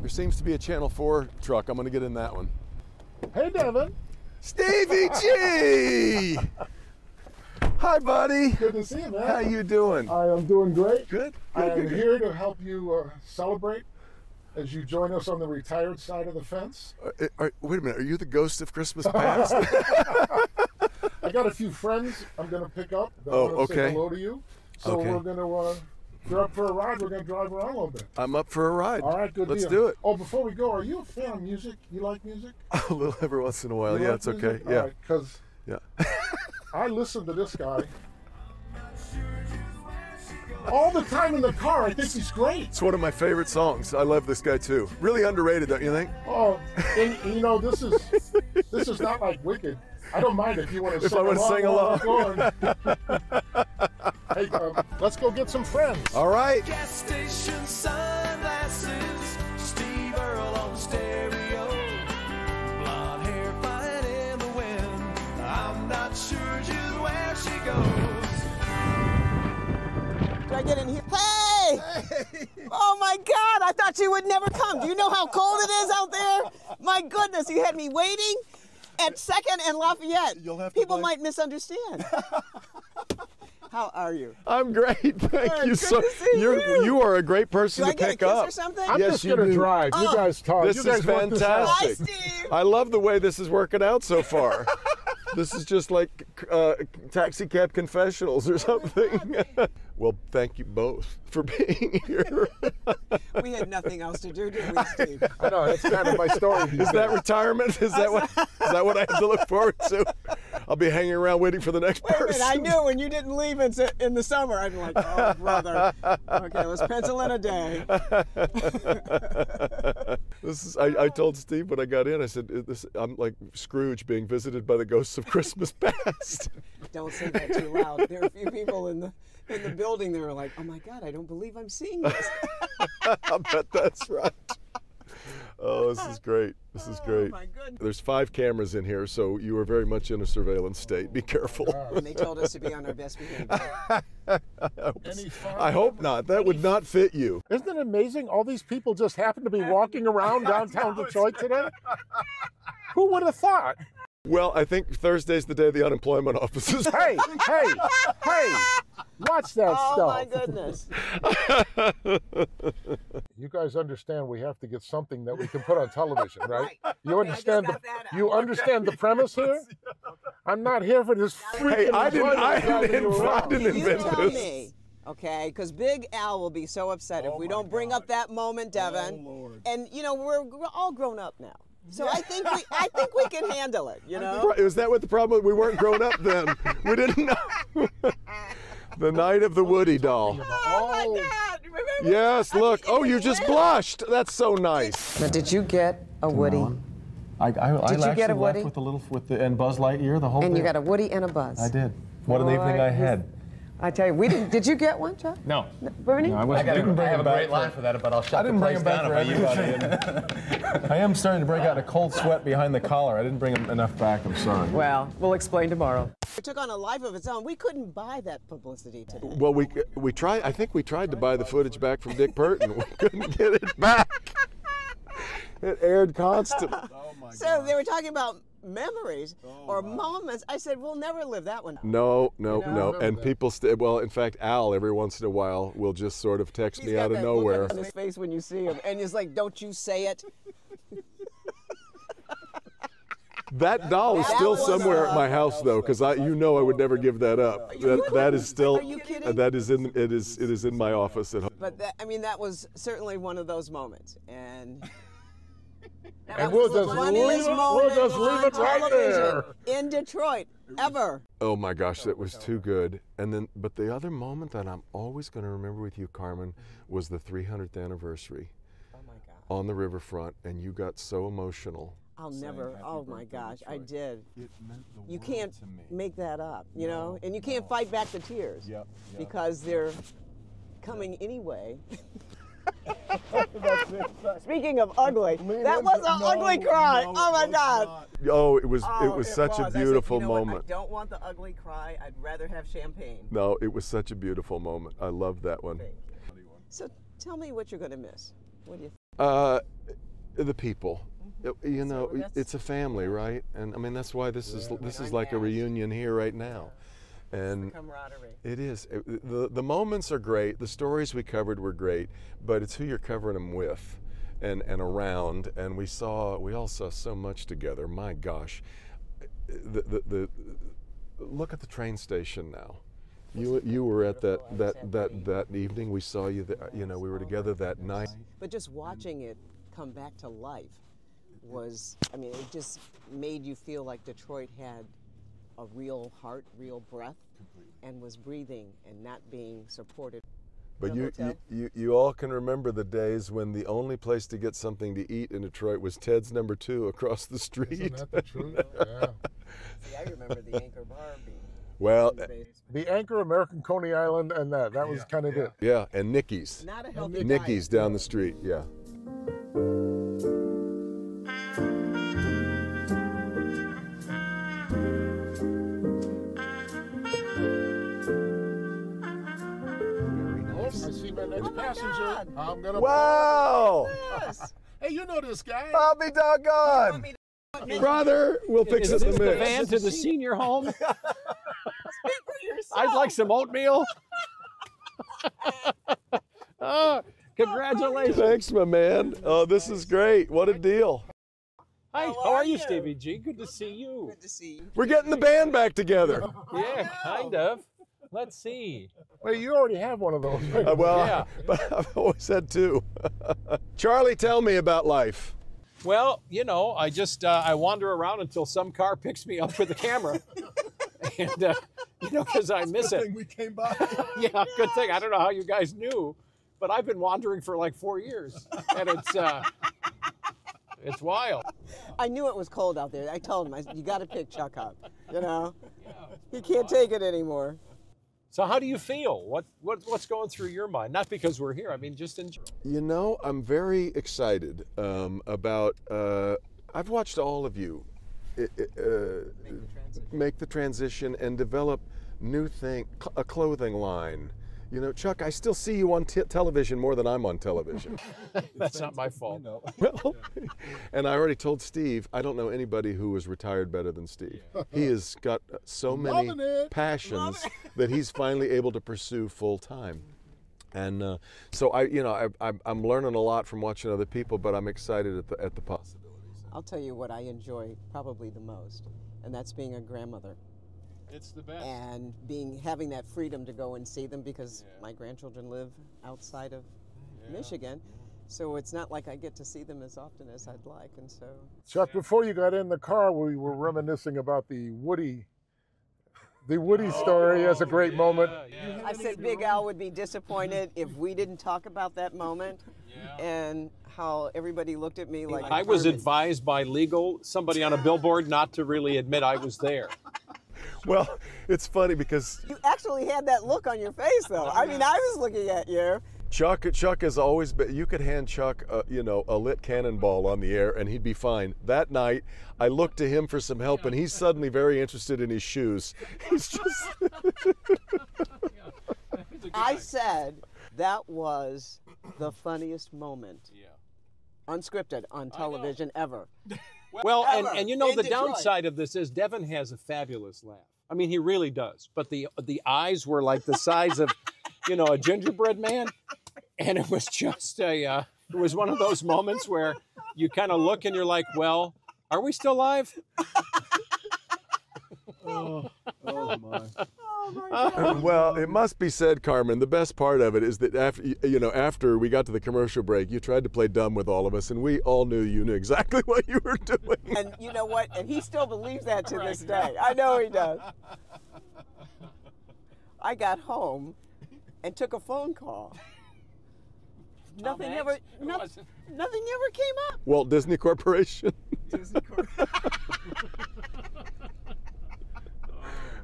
There seems to be a Channel 4 truck. I'm going to get in that one. Hey, Devin. Stevie G! Hi, buddy. Good to see you, man. How you doing? I am doing great. Good. I am here to help you celebrate as you join us on the retired side of the fence. Wait a minute. Are you the ghost of Christmas past? I got a few friends I'm going to pick up that Oh, want to say okay. hello to you. So Okay. we're going to, if you're up for a ride, we're going to drive around a little bit. I'm up for a ride. All right, good Let's deal. do it. Oh, before we go, are you a fan of music? You like music? A little every once in a while. You Yeah, like it's music? okay. All Yeah. right, because Yeah. I listen to this guy all the time in the car. I think he's great. It's one of my favorite songs. I love this guy too. Really underrated, don't you think? Oh, and you know, this is not like Wicked. I don't mind if you want to If I want to sing along. Hey, let's go get some friends. All right. Gas station sunglasses, Steve Earle on stereo, blonde hair flying in the wind. I'm not sure just where she goes. Do I get in here? Hey! Oh my God, I thought you would never come. Do you know how cold it is out there? My goodness, you had me waiting at 2nd and Lafayette. You'll have to People blame- might misunderstand. How are you? I'm great. Thank you good so. to see You are a great person Do I to get a pick kiss up. or something? I'm Yes, just you going to do. drive. You Oh. guys talk. This you guys is work this out. Hi, fantastic. Steve. I love the way this is working out so far. This is just like taxi cab confessionals or something. Well, thank you both for being here. We had nothing else to do, did we, Steve? I know, that's kind of my story. Is that retirement? Is that what I have to look forward to? I'll be hanging around waiting for the next Wait a person. minute, I knew when you didn't leave in the summer, I'd be like, oh, brother. Okay, let's pencil in a day. I told Steve when I got in, I said, I'm like Scrooge being visited by the ghosts of Christmas past. Don't say that too loud. There are a few people in the building that are like, oh my God, I don't believe I'm seeing this. I bet that's right. Oh, this is great. This is great. Oh my goodness. There's 5 cameras in here, so you are very much in a surveillance state. Be careful. And they told us to be on our best behavior. I hope not. That would not fit you. Isn't it amazing? All these people just happen to be walking around downtown Detroit today. Who would have thought? Well, I think Thursday's the day the unemployment offices. Hey, watch that Oh stuff. my goodness. You guys understand we have to get something that we can put on television, right? Right. You Okay, I just understand got that out. you understand the premise here? I'm not here for this freaking Hey, I didn't You invent tell this. me, okay? Because Big Al will be so upset if we don't bring up that moment, Devin. Lord. And you know we're all grown up now, so I think we can handle it. You know. Was that what the problem was? We weren't grown up then. We didn't know. The night of the Woody doll. Oh my God! Remember? Yes, look. Oh, you just blushed. That's so nice. Now, did you get a Woody? I Did you get a Woody? And Buzz Lightyear, the whole And thing. you got a Woody and a Buzz. I did. What an evening I had. I tell you, we didn't. Did you get one, Chuck? No. Bernie? No, I didn't bring I have him a back great line for that, but I'll shut I didn't the bring place him back down for if I use everybody. I am starting to break out a cold sweat behind the collar. I didn't bring enough back. I'm sorry. Well, we'll explain tomorrow. It took on a life of its own. We couldn't buy that publicity today. Well, we tried. I think we tried to buy the footage back from Dick Burton. We couldn't get it back. It aired constantly. So they were talking about memories or moments. I said, we'll never live that one. No. No. And people well, in fact, Al every once in a while will just sort of text He's me got out of that look nowhere. on his face when you see him, and he's like, "Don't you say it." That doll is That still was, somewhere at my house, though, because I would never give that up. That is still. Are you kidding? That is in. It is in my office at home. But that was certainly one of those moments, and. And we'll just leave it right there. In Detroit, ever. Oh my gosh, that was too good. And then, but the other moment that I'm always going to remember with you, Carmen, was the 300th anniversary Oh my God. on the riverfront, and you got so emotional. I'll never. Oh my gosh, I did. It meant the You world can't to me. make that up, you know, and you can't fight back the tears Yep. because they're coming anyway. Speaking of ugly, that was an ugly cry. Oh my God. Oh, it was Oh, such a was. I said, beautiful you know what? moment. I don't want the ugly cry. I'd rather have champagne. No, it was such a beautiful moment. I loved that one. So tell me what you're going to miss. What do you think? The people. You know, So that's- it's a family, right? And I mean, that's why this is like a reunion here right now. And Camaraderie. it is. The moments are great. The stories we covered were great, but it's who you're covering them with, and around. And we all saw so much together. My gosh, the look at the train station now. You were at that evening. We saw you. You know, we were together that night. But just watching it come back to life was, I mean, it just made you feel like Detroit had a real heart, real breath, and was breathing and not being supported. But The hotel? you all can remember the days when the only place to get something to eat in Detroit was Ted's number 2 across the street. Isn't that the truth? Yeah. See, I remember the Anchor Bar being Well, in the basement. The Anchor, American Coney Island, and that was kind of it. yeah, and Nicky's. Not a healthy Nicky's diet. down the street, yeah. Oh, I see my next passenger. God. I'm gonna. Wow! Yes. Hey, you know this guy? I'll be doggone! Brother, we'll fix Is it in this the the mix. van to the senior home? Speak for yourself. I'd like some oatmeal. Oh, congratulations. Thanks, my man. Oh, this is great. What a deal. Hi, How how are are you, you? Stevie G? Good to see you. Good to see you. We're getting the band back together. Yeah, kind of. Let's see. Wait, you already have one of those. Right? Yeah. But I've always had 2. Charlie, tell me about life. Well, you know, I just I wander around until some car picks me up with a camera, and you know, because I miss it. We came by. Yeah, good thing. I don't know how you guys knew, but I've been wandering for like 4 years, and it's wild. I knew it was cold out there. I told him, you got to pick Chuck up. You know, he can't take it anymore. So how do you feel? What's going through your mind? Not because we're here. I mean, just in general. You know, I'm very excited about. I've watched all of you make the transition and develop new a clothing line. You know, Chuck, I still see you on television more than I'm on television. That's not my fault. Well, and I already told Steve, I don't know anybody who was retired better than Steve. He has got so many Loving it. passions that he's finally able to pursue full time. And so I'm learning a lot from watching other people, but I'm excited at the possibilities. I'll tell you what I enjoy probably the most, and that's being a grandmother. It's the best. And having that freedom to go and see them, because my grandchildren live outside of Michigan, so it's not like I get to see them as often as I'd like. And so Chuck, before you got in the car, we were reminiscing about the Woody story as a great moment. I said Big Al would be disappointed if we didn't talk about that moment, and how everybody looked at me like I was Carmen. advised by somebody on a billboard not to really admit I was there. Well, it's funny because You actually had that look on your face, though. I mean, I was looking at you. Chuck has always been, you could hand Chuck, a lit cannonball on the air and he'd be fine. That night, I looked to him for some help and he's suddenly very interested in his shoes. He's just... I said that was the funniest moment, unscripted, on television ever. Well, Ever and you know, in the Detroit. downside of this is Devin has a fabulous laugh. I mean, he really does. But the eyes were like the size of, a gingerbread man. And it was just it was one of those moments where you kind of look and you're like, well, are we still live? Oh my. Well, it must be said, Carmen, the best part of it is that after we got to the commercial break, you tried to play dumb with all of us, and we all knew you knew exactly what you were doing. And you know what? And he still believes that to this day. I know he does. I got home and took a phone call. Nothing ever came up. Walt Disney Corporation.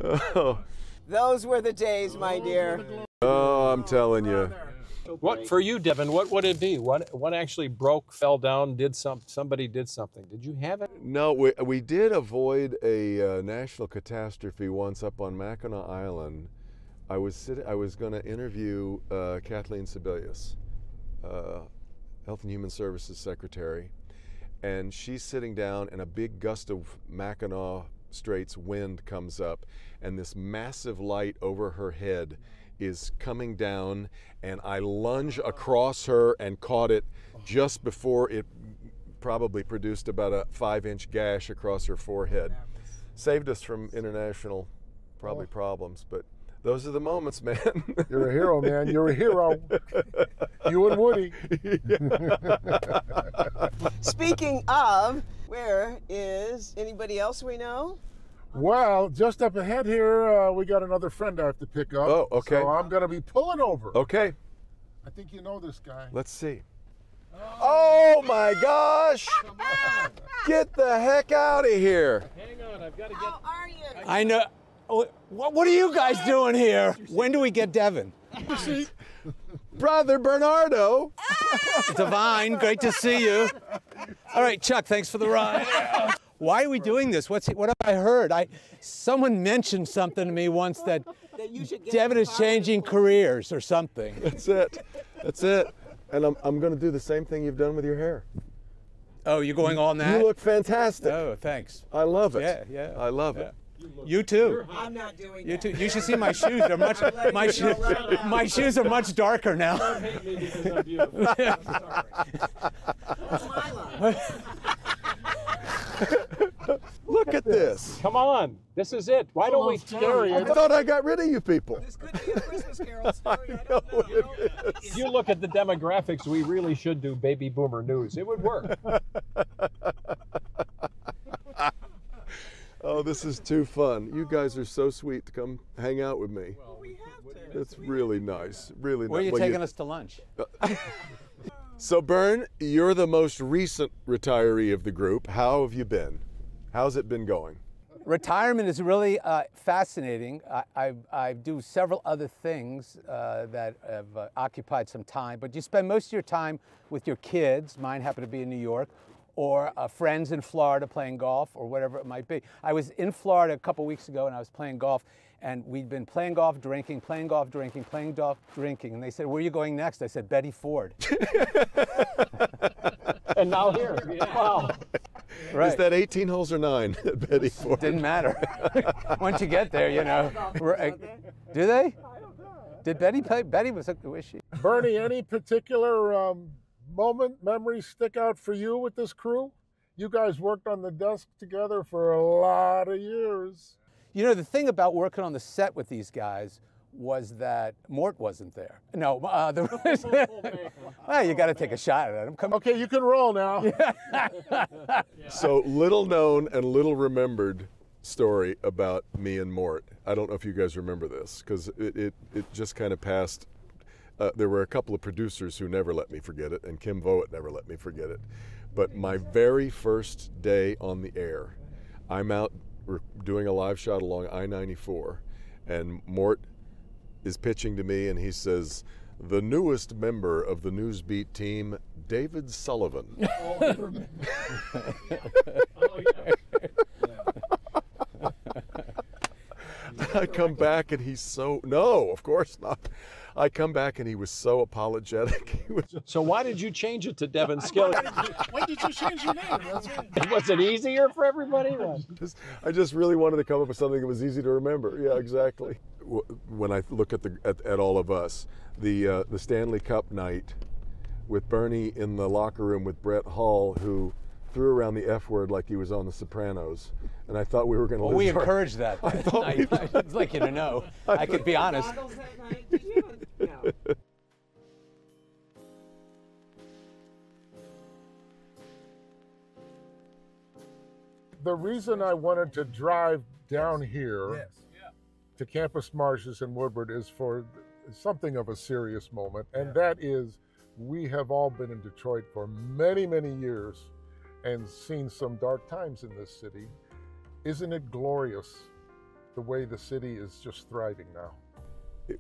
Oh. Those were the days, my dear. Oh, I'm telling you. What for you, Devin? What would it be? What actually broke, fell down, somebody did something? Did you have it? No, we did avoid a national catastrophe once up on Mackinac Island. I was going to interview Kathleen Sebelius, Health and Human Services Secretary, and she's sitting down, and a big gust of Mackinac Straits wind comes up, and this massive light over her head is coming down, and I lunge across her and caught it just before it probably produced about a 5-inch gash across her forehead. Saved us from international probably problems, but those are the moments, man. You're a hero, man. You're a hero. You and Woody. Speaking of, where is anybody else we know? Well, just up ahead here, we got another friend I have to pick up. Oh, okay. So I'm going to be pulling over. Okay, I think you know this guy. let's see. Oh my gosh! Come on. Get the heck out of here! Hang on, I've got to get. How are you? I know. What are you guys doing here? When do we get Devin? Brother Bernardo! Divine, great to see you. All right, Chuck, thanks for the ride. Why are we doing this? What have I heard? Someone mentioned something to me once that You should get Devin is involved. changing careers or something. That's it. That's it. And I'm going to do the same thing you've done with your hair. Oh, you're going on that? You look fantastic. Oh, thanks. I love it. Yeah. I love it. You too. I'm not doing You that. too. You should see my shoes. They're much. My shoes are much darker now. Don't hate me because I'm beautiful. I'm sorry. That's my line. Look at this. Come on, this is it. Why don't we? Scary. I thought I got rid of you people. This could be a Christmas Carol story. I don't know. If you look at the demographics, we really should do baby boomer news. It would work. Oh, this is too fun. You guys are so sweet to come hang out with me. We have to. It's really nice. Really Where are nice. you Well, taking us to lunch? So, Bern, you're the most recent retiree of the group. How have you been? How's it been going? Retirement is really fascinating. I do several other things that have occupied some time, but you spend most of your time with your kids. Mine happen to be in New York, or friends in Florida playing golf, or whatever it might be. I was in Florida a couple weeks ago, and I was playing golf, and we'd been playing golf, drinking, playing golf, drinking, playing golf, drinking, and they said, "Where are you going next?" I said, "Betty Ford." And now here. Wow. Right. Is that 18 holes or 9 at Betty Ford? Didn't matter. Once you get there, you know. Do they? Did Betty play? Betty was she? Bernie, any particular memory stick out for you with this crew? You guys worked on the desk together for a lot of years. You know, the thing about working on the set with these guys was that Mort wasn't there. No, well, you got to take a shot at him. Come on. Okay, you can roll now. So, little known and little remembered story about me and Mort. I don't know if you guys remember this, because it just kind of passed. There were a couple of producers who never let me forget it, and Kim Voet never let me forget it. But my very first day on the air, I'm out doing a live shot along I-94, and Mort is pitching to me, and he says, "The newest member of the Newsbeat team, David Sullivan." I come back and he's so, no, of course not. I come back and he was so apologetic. He was just, So why did you change it to Devin Scillian? When did you change your name? Was it easier for everybody? I just really wanted to come up with something that was easy to remember. Yeah, exactly. When I look at at all of us, the Stanley Cup night with Bernie in the locker room with Brett Hall, who threw around the F word like he was on The Sopranos, and I thought we were going to lose. We our- encouraged that. I'd like you to know. I could be honest. Goggles that night, did you? No. The reason I wanted to drive down here to Campus Marshes in Woodward is for something of a serious moment, and that is we have all been in Detroit for many, many years and seen some dark times in this city. Isn't it glorious the way the city is just thriving now?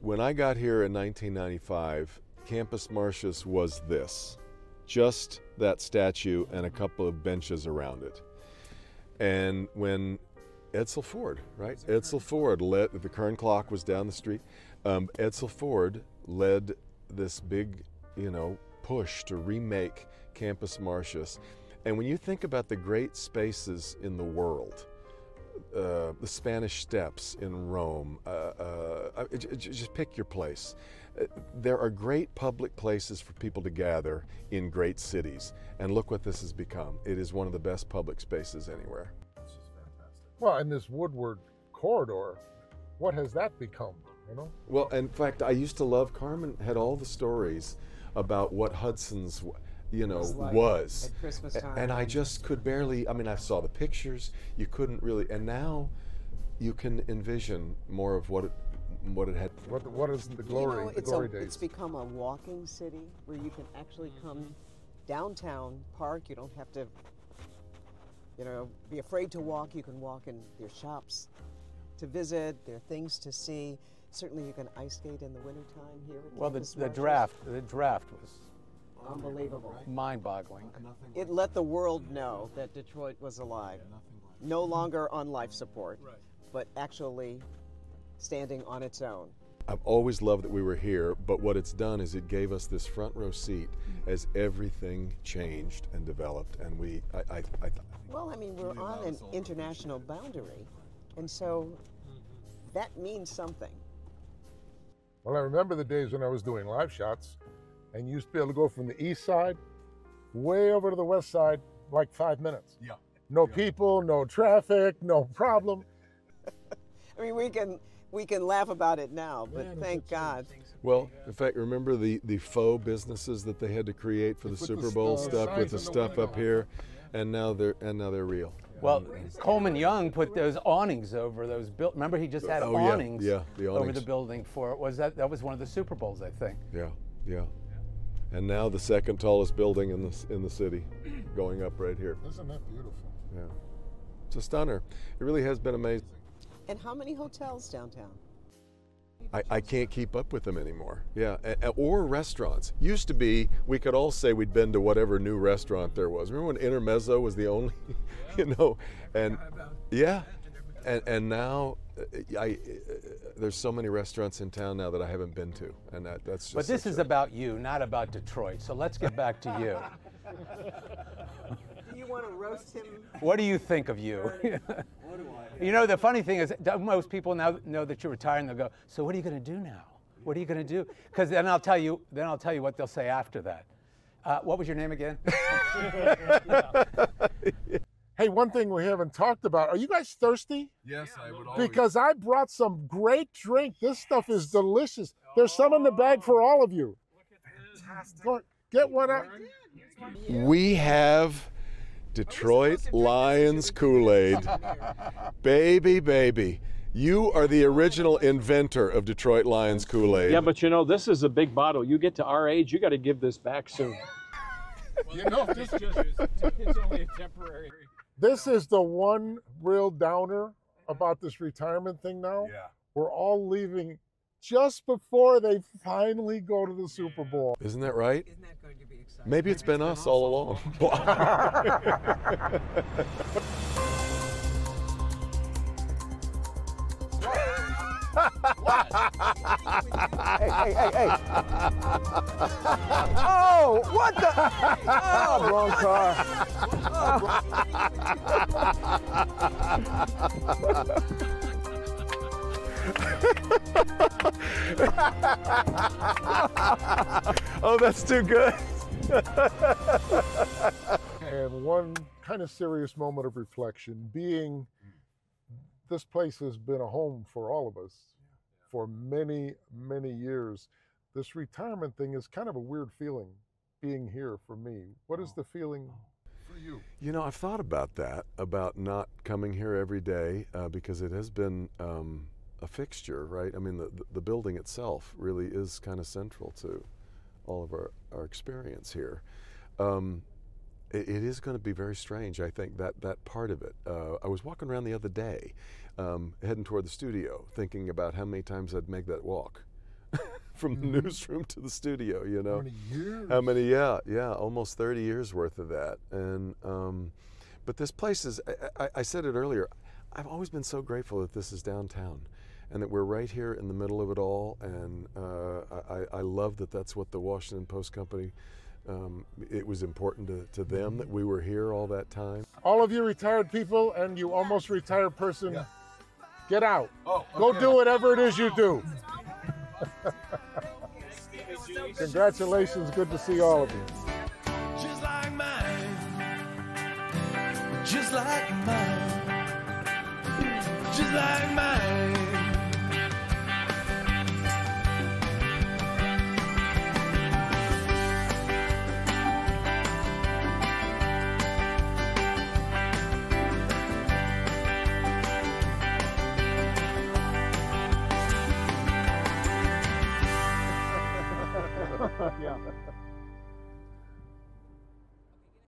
When I got here in 1995, Campus Martius was this, just that statue and a couple of benches around it. And when Edsel Ford, right? Edsel Ford led, the Kern Clock was down the street. Edsel Ford led this big, push to remake Campus Martius. And when you think about the great spaces in the world, the Spanish Steps in Rome, just pick your place. There are great public places for people to gather in great cities. And look what this has become. It is one of the best public spaces anywhere. Well, and this Woodward corridor, what has that become, you know? Well, in fact, I used to love, Carmen had all the stories about what Hudson's, was. At Christmas time. And I just could barely, I saw the pictures, you couldn't really, and now you can envision more of what it had. What is the glory, the glory days? It's become a walking city where you can actually come downtown, park. You don't have to, be afraid to walk. You can walk in their shops to visit. There are things to see. Certainly, you can ice skate in the wintertime here. Well, the draft was unbelievable, mind-boggling. It let the world know that Detroit was alive, no longer on life support, but actually standing on its own. I've always loved that we were here, but what it's done is it gave us this front row seat as everything changed and developed, and we're on an international boundary, and so that means something. Well, I remember the days when I was doing live shots, and you used to be able to go from the east side way over to the west side, like 5 minutes. Yeah. No people, no traffic, no problem. We can laugh about it now, but thank God. Well, in fact, remember the faux businesses that they had to create for the Super Bowl stuff with the stuff up here, and now they're real. Well, Coleman Young put those awnings over those remember he just had awnings, the awnings over the building for it. That was one of the Super Bowls, I think. Yeah. And now the second tallest building in the city, going up right here. Isn't that beautiful? Yeah. It's a stunner. It really has been amazing. And how many hotels downtown? I can't keep up with them anymore. Yeah, or restaurants. Used to be, we could all say we'd been to whatever new restaurant there was. Remember when Intermezzo was the only, and yeah, and now there's so many restaurants in town now that I haven't been to, and that's just. But this is about you, not about Detroit. So let's get back to you. You want to roast him? What do you think of you? The funny thing is, most people now know that you're retiring. They'll go, "So what are you going to do now? What are you going to do?" Because then I'll tell you what they'll say after that. What was your name again? Hey, one thing we haven't talked about. Are you guys thirsty? Yes, I would always. Because I brought some great drink. This stuff is delicious. There's some in the bag for all of you. Go, get one out. We have Detroit Lions Kool-Aid. Baby. You are the original inventor of Detroit Lions Kool-Aid. Yeah, but this is a big bottle. You get to our age, you got to give this back soon. It's only a temporary. This is the one real downer about this retirement thing now. Yeah. We're all leaving just before they finally go to the Super Bowl. Isn't that right? Isn't that going to be exciting? Maybe it's been us all along. Hey. Oh, what the? Oh, wrong car. Oh, that's too good. And one kind of serious moment of reflection being this place has been a home for all of us for many, many years. This retirement thing is kind of a weird feeling being here for me. What is the feeling for you? I've thought about that, about not coming here every day because it has been a fixture, right? I mean, the building itself really is kind of central to all of our experience here. It is going to be very strange, I think, that part of it. I was walking around the other day, heading toward the studio, thinking about how many times I'd make that walk from the newsroom to the studio, How many years? How many, yeah, almost 30 years worth of that. And, but this place is, I said it earlier, I've always been so grateful that this is downtown and that we're right here in the middle of it all. And I love that that's what the Washington Post Company it was important to them that we were here all that time. All of you retired people and you almost retired person, get out. Go do whatever it is you do. Congratulations, good to see all of you. Just like mine, just like mine, just like mine.